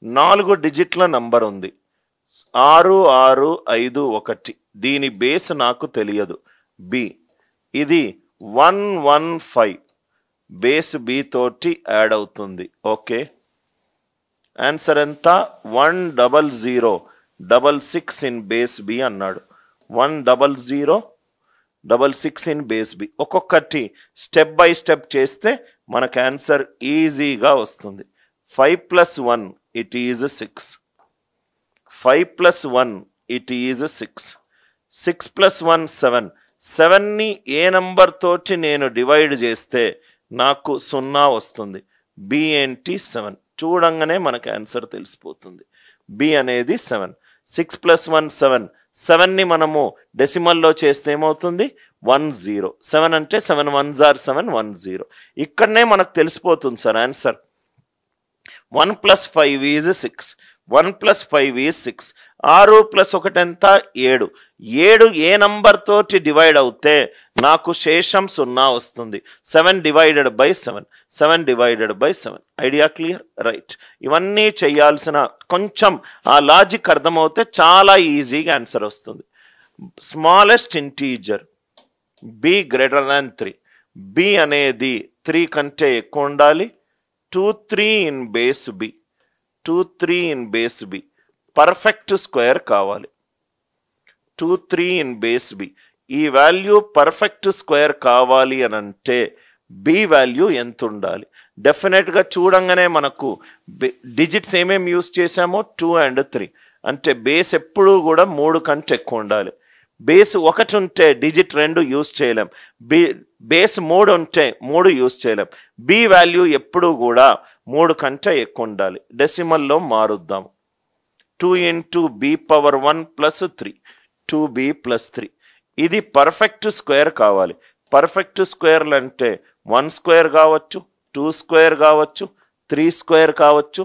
4 డిజిట్ల number ఉంది 6651 దీని base నాకు తెలియదు బి ఇది 115 బేస్ బి తోటి యాడ్ అవుతుంది ఓకే ఆన్సర్ ఎంత 10066 ఇన్ బేస్ బి అన్నాడు 10066 ఇన్ బేస్ బి ఒక్కొక్కటి స్టెప్ బై స్టెప్ చేస్తే మనకు ఆన్సర్ ఈజీగా వస్తుంది 5 + 1 it is 6 5 + 1 it is 6 6 + 1 7 7ని A number తోటి నేను డివైడ్ చేస్తే నాకు 0 వస్తుంది బి ఏంటి 7 చూడంగానే మనకు ఆన్సర్ తెలిసిపోతుంది బి అనేది 7 6 + 1 7 7ని మనము డెసిమల్లో చేస్తే ఏమవుతుంది 10 7 అంటే 7 1s are 7 10 ఇక్కడనే మనకు తెలిసిపోతుంది సార్ ఆన్సర్ 1 + 5 is 6 1 + 5 is 6 6 + 1 ఎంత 7 7 ఏ నంబర్ తోటి డివైడ్ అవుతే నాకు శేషం 0 వస్తుంది 7 divided by 7 7 divided by 7 idea clear right ఇవన్నీ చేయాల్సిన కొంచెం ఆ లాజిక్ అర్థమవుతే చాలా ఈజీగా ఆన్సర్ వస్తుంది smallest integer b greater than 3 b అనేది 3 కంటే ఎక్కువ ఉండాలి 2 3 in base b 2 3 in base b perfect square కావాలి 2 3 ఇన్ బేస్ బి ఈ వాల్యూ పర్ఫెక్ట్ స్క్వేర్ కావాలి అని అంటే బి వాల్యూ ఎంత ఉండాలి డెఫినెట్గా చూడంగానే మనకు డిజిట్స్ ఏమేమి యూస్ చేసామో 2 and 3 అంటే బేస్ ఎప్పుడూ కూడా 3 కంటే ఎక్కువ ఉండాలి బేస్ 1 ఉంటే డిజిట్ 2 యూస్ చేయలేం బేస్ 3 ఉంటే 3 యూస్ చేయలేం బి వాల్యూ ఎప్పుడూ కూడా 3 కంటే ఎక్కువ ఉండాలి డెసిమల్లో మారుద్దాం 2 into b power 1 plus 3 2b plus 3 ఇది పర్ఫెక్ట్ స్క్వేర్ కావాలి పర్ఫెక్ట్ స్క్వేర్లు అంటే 1 స్క్వేర్ కావచ్చు 2 స్క్వేర్ కావచ్చు 3 స్క్వేర్ కావచ్చు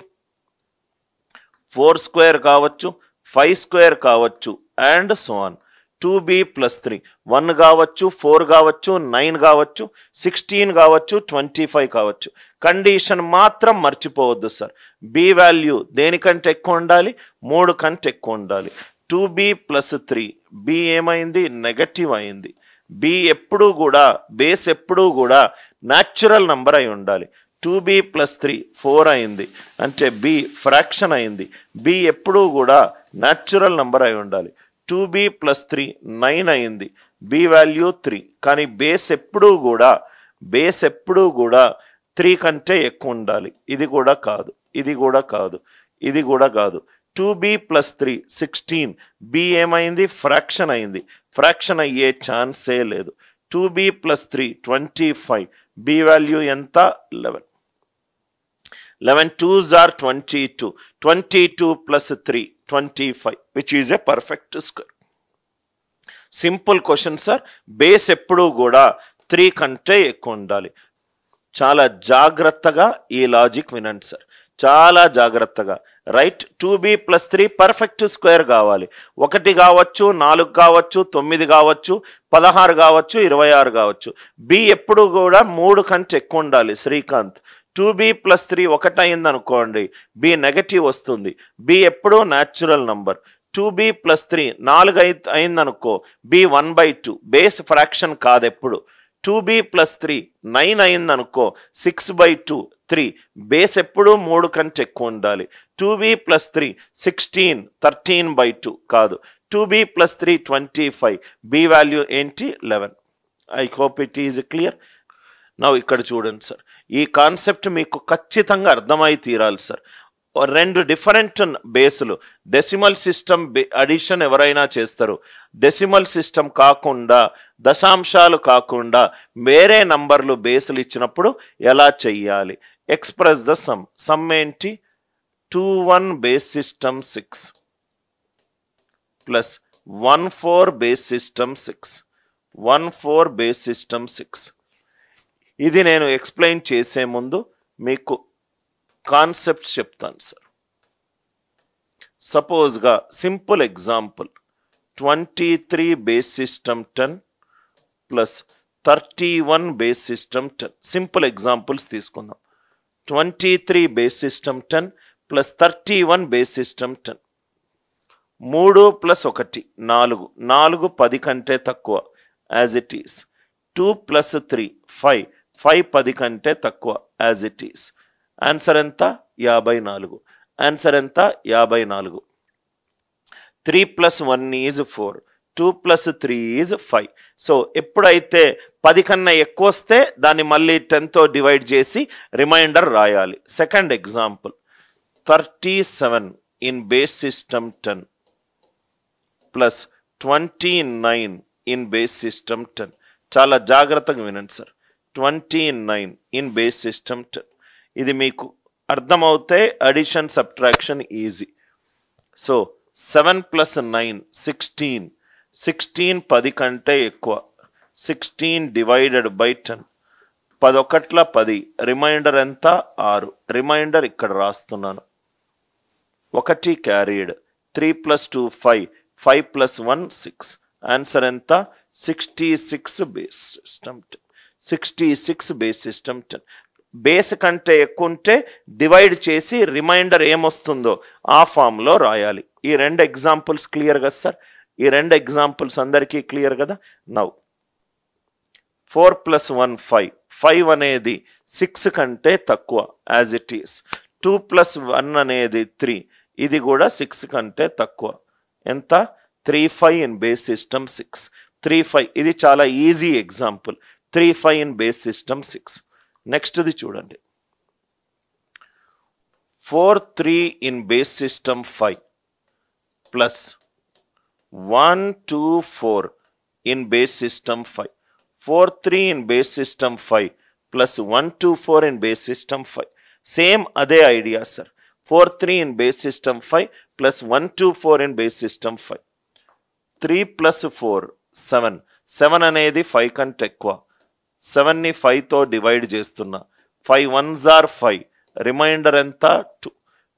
4 స్క్వేర్ కావచ్చు 5 స్క్వేర్ కావచ్చు and so on 2b plus 3 1 కావచ్చు 4 కావచ్చు 9 కావచ్చు 16 కావచ్చు 25 కావచ్చు కండిషన్ మాత్రం మర్చిపోవద్దు సార్ బి వాల్యూ దేనికంటే ఎక్కువ ఉండాలి 3 కంటే ఎక్కువ ఉండాలి 2b plus 3 బి ఏమైంది నెగటివ్ అయింది బి ఎప్పుడూ కూడా బేస్ ఎప్పుడూ కూడా న్యాచురల్ నంబర్ అయి ఉండాలి 2b plus 3 4 అయింది అంటే బి ఫ్రాక్షన్ అయింది బి ఎప్పుడూ కూడా న్యాచురల్ నంబర్ అయి ఉండాలి 2b plus 3 9 అయింది బి వాల్యూ 3 కానీ బేస్ ఎప్పుడూ కూడా 3 కంటే ఎక్కువ ఉండాలి ఇది కూడా కాదు ఇది కూడా కాదు ఇది కూడా కాదు 2b plus 3 16 బి ఏమైంది ఫ్రాక్షన్ అయింది ఫ్రాక్షన్ అయ్యే ఛాన్సే లేదు 2b plus 3 25 బి వాల్యూ ఎంత 11 11 2s are 22 22 plus 3 25 which is a perfect square simple question sir base ఎప్పుడూ కూడా 3 కంటే ఎక్కువ ఉండాలి చాలా జాగ్రత్తగా ఈ లాజిక్ వినండి సార్ చాలా జాగ్రత్తగా right 2b plus 3 perfect square కావాలి 1 కావచ్చు 4 కావచ్చు 9 కావచ్చు 16 కావచ్చు 26 కావచ్చు బి ఎప్పుడు కూడా 3 కంటే ఎక్కువ ఉండాలి శ్రీకాంత్ 2b plus 3 1 అయింది అనుకోండి బి నెగటివ్ వస్తుంది బి ఎప్పుడు న్యాచురల్ నంబర్ 2b plus 3 4 అయింది అనుకో బి 1/2 బేస్ ఫ్రాక్షన్ కాదు ఎప్పుడు 2b plus 3 9 అయింది అనుకో 6/2 3 బేస్ ఎప్పుడు 3 కంటే ఎక్కువ ఉండాలి 2b plus 3 16 13/2 కాదు 2b plus 3 25 బి వాల్యూ ఏంటి 11 I hope it is clear now ఇక్కడ చూడండి సార్ ఈ కాన్సెప్ట్ మీకు ఖచ్చితంగా అర్థమై తీరాలి సార్ 2 డిఫరెంట్ బేసులు డెసిమల్ సిస్టమ్ అడిషన్ ఎవరైనా చేస్తారు డెసిమల్ సిస్టమ్ కాకుండా దశాంశాలు కాకుండా వేరే నంబర్లు బేసులు ఇచ్చినప్పుడు ఎలా చెయ్యాలి ఎక్స్ప్రెస్ ద సమ్ ఏంటి 2 1 base system 6 plus 1 4 base system 6 1 4 base system 6 ఇది నేను ఎక్స్ప్లెయిన్ చేసే ముందు మీకు కాన్సెప్ట్ చెప్తాను సార్ సపోజ్గా simple example 23 base system 10 plus 31 base system 10 simple examples తీసుకుందాం 23 base system 10 plus 31 base system 10. 3 plus 1 4, 4 10 కంటే తక్కువ యాజ్ ఇట్ ఈస్. 2 ప్లస్ 3 5, 5 10 కంటే తక్కువ యాజ్ ఇట్ ఈస్. ఆన్సర్ ఎంత? 54. ఆన్సర్ ఎంత? 54. 3 plus 1 is 4, 2 plus 3 is 5. So ఎప్పుడైతే 10 కన్నా ఎక్కువ వస్తే దాన్ని మళ్ళీ 10తో డివైడ్ చేసి రిమైండర్ రాయాలి. Second example, 37 in base system 10 plus 29 in base system 10. చాలా జాగ్రత్తగా వినండి సార్. 29 in base system 10. ఇది మీకు అర్థమవుతే addition subtraction easy. So 7 plus 9 16. 16 10 కంటే ఎక్కువ. 16 డివైడెడ్ బై 10. 11 10. రిమైండర్ ఎంత? 6. రిమైండర్ ఇక్కడ రాస్తున్నాను. 1 క్యారీడ్. 3 plus 2 5, 5 plus 1 6. ఆన్సర్ ఎంత? 66 base system 10. 66 base system 10. Base కంటే ఎక్కువ ఉంటే డివైడ్ చేసి రిమైండర్ ఏమొస్తుందో ఆ ఫామ్లో రాయాలి. ఈ 2 ఎగ్జాంపుల్స్ క్లియర్ కదా సార్? ఈ 2 ఎగ్జాంపుల్స్ అందరికీ క్లియర్ కదా? Now 4 plus 1 5. 5 అనేది 6 కంటే తక్కువ యాజ్ ఇట్ ఈస్. 2 ప్లస్ 1 అనేది 3. ఇది కూడా 6 కంటే తక్కువ. ఎంత? 3 5 ఇన్ బేస్ సిస్టమ్ 6. 3 5. ఇది చాలా easy example. 3 5 in base system 6. నెక్స్ట్ది చూడండి. 4 3 in base system 5 plus 1 2 4 in base system 5. 4 3 in base system 5 plus 1 2 4 in base system 5. Same అదే idea sir. 4 3 in base system 5 plus 1 2 4 in base system 5. 3 plus 4 7. 7 అనేది 5 కంటే ఎక్కువ. 7ని 5తో divide చేస్తున్నా. 5 1s are 5. Reminder ఎంత? 2.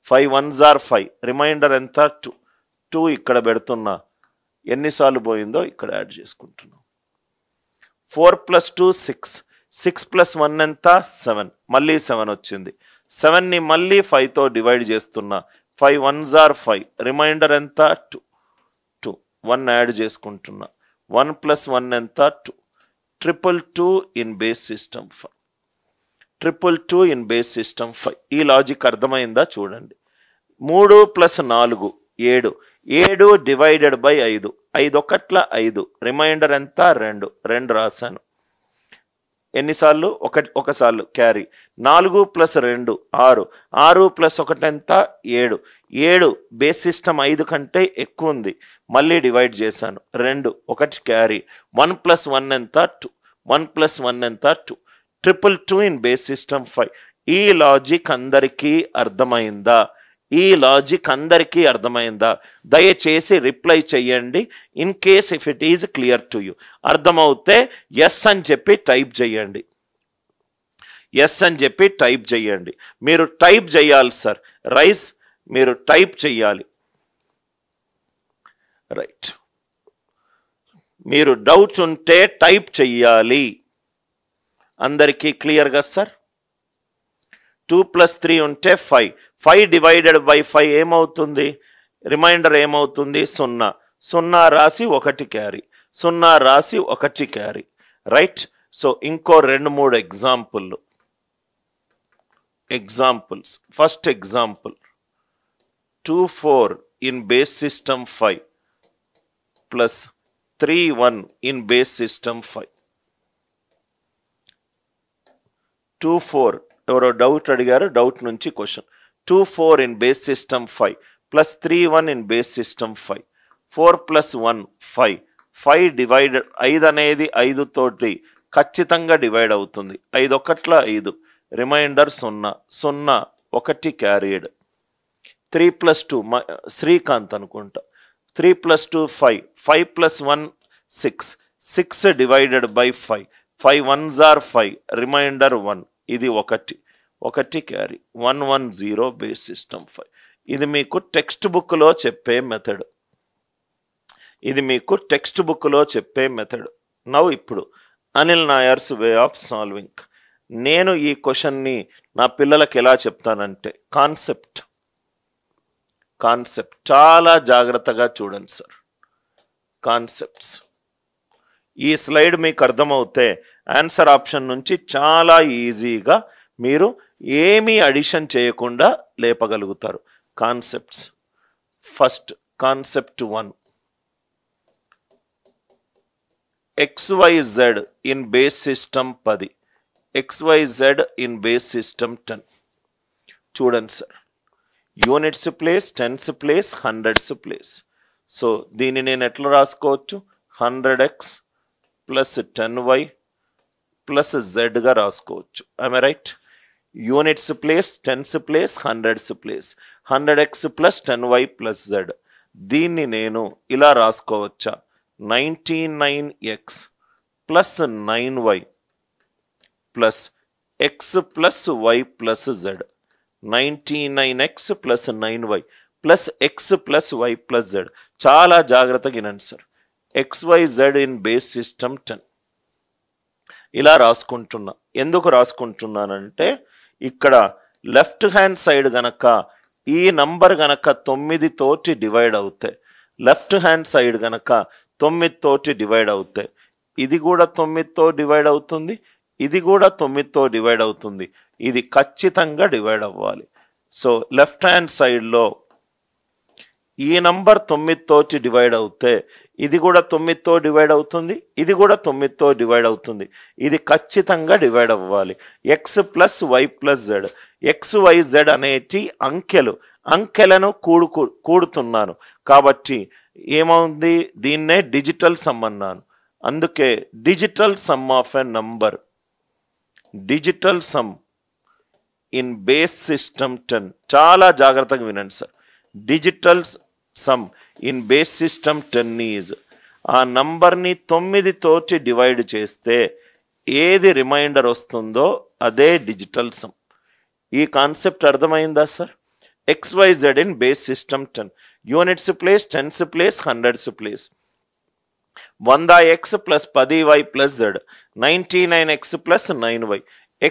5 1s are 5. Reminder ఎంత? 2. 2 ఇక్కడ పెడుతున్నా. ఎన్నిసార్లు పోయిందో ఇక్కడ యాడ్ చేసుకుంటున్నా. 4 ప్లస్ 2 6. 6 ప్లస్ 1 ఎంత? 7. మళ్ళీ 7 వచ్చింది. 7ని మళ్ళీ 5తో డివైడ్ చేస్తున్నా. 5 1s are 5. రిమైండర్ ఎంత? 2. 2. 1 యాడ్ చేసుకుంటున్నా. 1 ప్లస్ 1 ఎంత? 2. 2 in base system 5. 2 in base system 5. ఈ లాజిక్ అర్థమైందా? చూడండి. 3 ప్లస్ 4 7. 7 divided by 5. 5 1 5. రిమైండర్ ఎంత? 2. 2 రాశాను. ఎన్నిసార్లు? ఒకసార్లు క్యారీ. 4 ప్లస్ 2 6. 6 ప్లస్ 1 ఎంత? 7. 7 బేస్ సిస్టమ్ 5 కంటే ఎక్కువ ఉంది. మళ్ళీ డివైడ్ చేశాను. 2 1 క్యారీ. 1 ప్లస్ 1 ఎంత? 2. 1 ప్లస్ 1 ఎంత? 2. 2 ఇన్ బేస్ సిస్టమ్ 5. ఈ లాజిక్ అందరికీ అర్థమైందా? ఈ లాజిక్ అందరికీ అర్థమైందా? దయచేసి రిప్లై చెయ్యండి. In case if it is clear to you. అర్థమవుతే ఎస్ అని చెప్పి టైప్ చేయండి. ఎస్ అని చెప్పి టైప్ చేయండి. మీరు టైప్ చేయాలి సార్. రైస్ మీరు టైప్ చెయ్యాలి. రైట్. మీరు డౌట్స్ ఉంటే టైప్ చెయ్యాలి. అందరికీ క్లియర్గా సార్? 2 ప్లస్ 3 ఉంటే 5. 5 డివైడెడ్ బై 5 ఏమవుతుంది? రిమైండర్ ఏమవుతుంది? 0. 0 రాసి 1 క్యారీ. 0 రాసి 1 క్యారీ. రైట్. సో ఇంకో 2-3 examples. First example 2 4 in base system 5 plus 3 1 in base system 5. 2 4 ఎవరో డౌట్ అడిగారు. డౌట్ నుంచి question. 2 4 in base system 5 plus 3 1 in base system 5. 4 plus 1 5. 5 divided 5 అనేది 5 తోటి ఖచ్చితంగా డివైడ్ అవుతుంది. 5 1 5. రిమైండర్ 0. 0 1 క్యారీడ్. 3 ప్లస్ 2 శ్రీకాంత్ అనుకుంటా. 3 plus 2 5. 5 plus 1 6. 6 divided by 5. 5 1s are 5. Remainder 1. ఇది 1 carry. 1 1 0 base system 5. ఇది మీకు టెక్స్ట్ బుక్లో చెప్పే మెథడ్. నౌ ఇప్పుడు Anil Nairs way of solving. నేను ఈ క్వశ్చన్ని నా పిల్లలకి ఎలా చెప్తానంటే కాన్సెప్ట్ కాన్సెప్ట్ చాలా జాగ్రత్తగా చూడండి సార్. కాన్సెప్ట్స్ ఈ స్లైడ్ మీకు అర్థమవుతే ఆన్సర్ ఆప్షన్ నుంచి చాలా ఈజీగా మీరు ఏమీ అడిషన్ చేయకుండా లేపగలుగుతారు. Concepts first concept 1 XYZ in base system 10 XYZ in base system 10 చూడండి sir. Units place, tens place, hundreds place. So దీన్ని నేను ఎట్లా రాసుకోవచ్చు? 100x ప్లస్ 10y ప్లస్ జెడ్గా రాసుకోవచ్చు. I'm right? Units place, tens place, hundreds place, 100x plus 10y plus Z. దీన్ని నేను ఇలా రాసుకోవచ్చా? 99x plus 9y plus x plus y plus z. 99x plus 9y plus x plus y plus z. చాలా జాగ్రత్తగా వినండి sir. XYZ in base system 10 ఇలా రాసుకుంటున్నా. ఎందుకు రాసుకుంటున్నానంటే ఇక్కడ left hand side గనక ఈ నంబర్ గనక 9 తోటి డివైడ్ అవుతాయి, లెఫ్ట్ హ్యాండ్ సైడ్ గనక 9 తోటి డివైడ్ అవుతాయి, ఇది కూడా 9తో డివైడ్ అవుతుంది, ఇది కూడా 9తో డివైడ్ అవుతుంది. ఇది ఖచ్చితంగా డివైడ్ అవ్వాలి. సో లెఫ్ట్ హ్యాండ్ సైడ్లో ఈ నంబర్ 9 తోటి డివైడ్ అవుతే ఇది కూడా 9తో డివైడ్ అవుతుంది, ఇది కూడా 9తో డివైడ్ అవుతుంది. ఇది ఖచ్చితంగా డివైడ్ అవ్వాలి. X plus y plus z. XYZ అనేటి అంకెలను కూడుతున్నాను కాబట్టి ఏమవుంది? దీన్నే డిజిటల్ సమ్ అన్నాను. అందుకే digital sum of a number, digital sum in base system 10. చాలా జాగ్రత్తగా వినండి sir. Digital sum in base system 10 is ఆ నంబర్ని 9 తోటి డివైడ్ చేస్తే ఏది రిమైండర్ వస్తుందో అదే డిజిటల్ సమ్. ఈ కాన్సెప్ట్ అర్థమైందా sir? XYZ in base system 10. Units place, tens place, hundreds place. 100x plus 10y plus z. 99x plus 9y.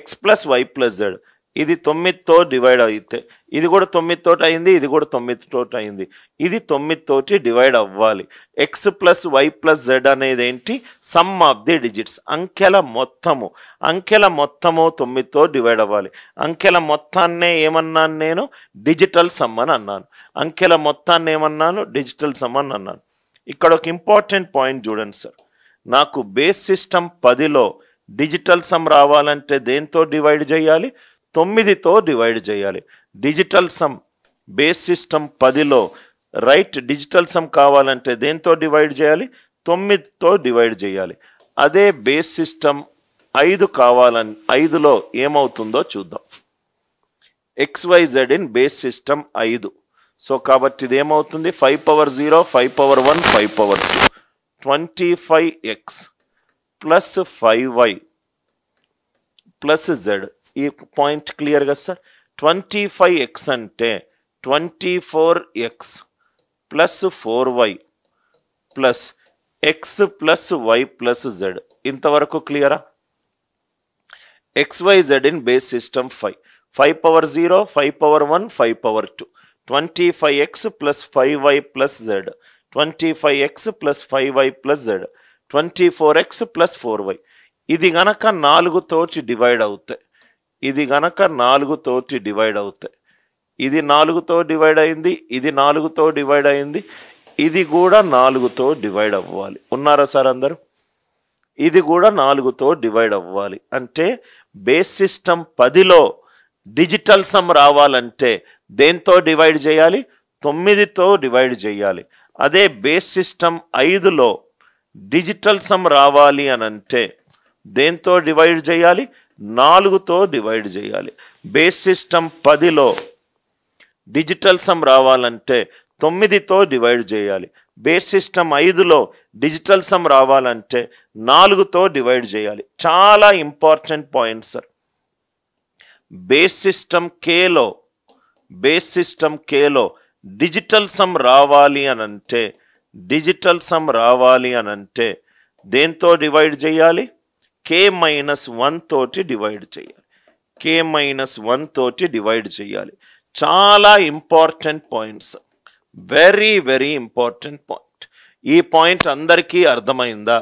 x plus y plus z. ఇది 9తో డివైడ్ అయితే ఇది కూడా 9 తోటి అయింది, ఇది కూడా 9 తోటి అయింది. ఇది 9 తోటి డివైడ్ అవ్వాలి. x plus y plus z అనేది ఏంటి? సమ్ ఆఫ్ ది డిజిట్స్, అంకెల మొత్తము. అంకెల మొత్తము 9తో డివైడ్ అవ్వాలి. అంకెల మొత్తాన్నే ఏమన్నాను నేను? డిజిటల్ సమ్ అని అన్నాను. అంకెల మొత్తాన్ని ఏమన్నాను? డిజిటల్ సమ్ అని అన్నాను. ఇక్కడ ఒక ఇంపార్టెంట్ పాయింట్ చూడండి సార్. నాకు బేస్ సిస్టమ్ 10లో డిజిటల్ సమ్ రావాలంటే దేంతో డివైడ్ చేయాలి? 9తో డివైడ్ చేయాలి. డిజిటల్ సమ్ బేస్ సిస్టమ్ 10లో రైట్ డిజిటల్ సమ్ కావాలంటే దేంతో డివైడ్ చేయాలి? 9తో డివైడ్ చేయాలి. అదే బేస్ సిస్టమ్ 5 కావాలని 5లో ఏమవుతుందో చూద్దాం. XYZ in base system 5. So కాబట్టి ఇది ఏమవుతుంది? 5 power 0, 5 power 1, 5 power 2. 25x plus 5y plus z. ఈ పాయింట్ క్లియర్గా సార్? 25x అంటే 24x plus 4y plus x plus y plus z. ఇంతవరకు క్లియరా? XYZ in base system 5. 5 power 0, 5 power 1, 5 power 2. 25x plus 5y plus z. 25x plus 5y plus z. 24x plus 4y. ఇది గనక 4 తోటి divide అవుతాయి, ఇది గనక 4 తోటి డివైడ్ అవుతాయి. ఇది 4తో డివైడ్ అయింది, ఇది 4తో డివైడ్ అయింది, ఇది కూడా 4తో డివైడ్ అవ్వాలి. ఉన్నారా సార్ అందరూ? ఇది కూడా 4తో డివైడ్ అవ్వాలి. అంటే బేస్ సిస్టమ్ 10లో డిజిటల్ సమ్ రావాలంటే దేంతో డివైడ్ చేయాలి? 9తో డివైడ్ చేయాలి. అదే బేస్ సిస్టమ్ 5లో డిజిటల్ సమ్ రావాలి అని అంటే దేంతో డివైడ్ చేయాలి? 4తో డివైడ్ చేయాలి. బేస్ సిస్టమ్ 10లో డిజిటల్ సమ్ రావాలంటే 9తో డివైడ్ చేయాలి. బేస్ సిస్టమ్ 5లో డిజిటల్ సమ్ రావాలంటే 4తో డివైడ్ చేయాలి. చాలా important point sir. Base system Khelo digital sum రావాలి అని అంటే దేంతో డివైడ్ చేయాలి? K-1 తోటి డివైడ్ చేయాలి. K-1 తోటి డివైడ్ చేయాలి. చాలా important points. Very very important point. ఈ పాయింట్ అందరికీ అర్థమైందా?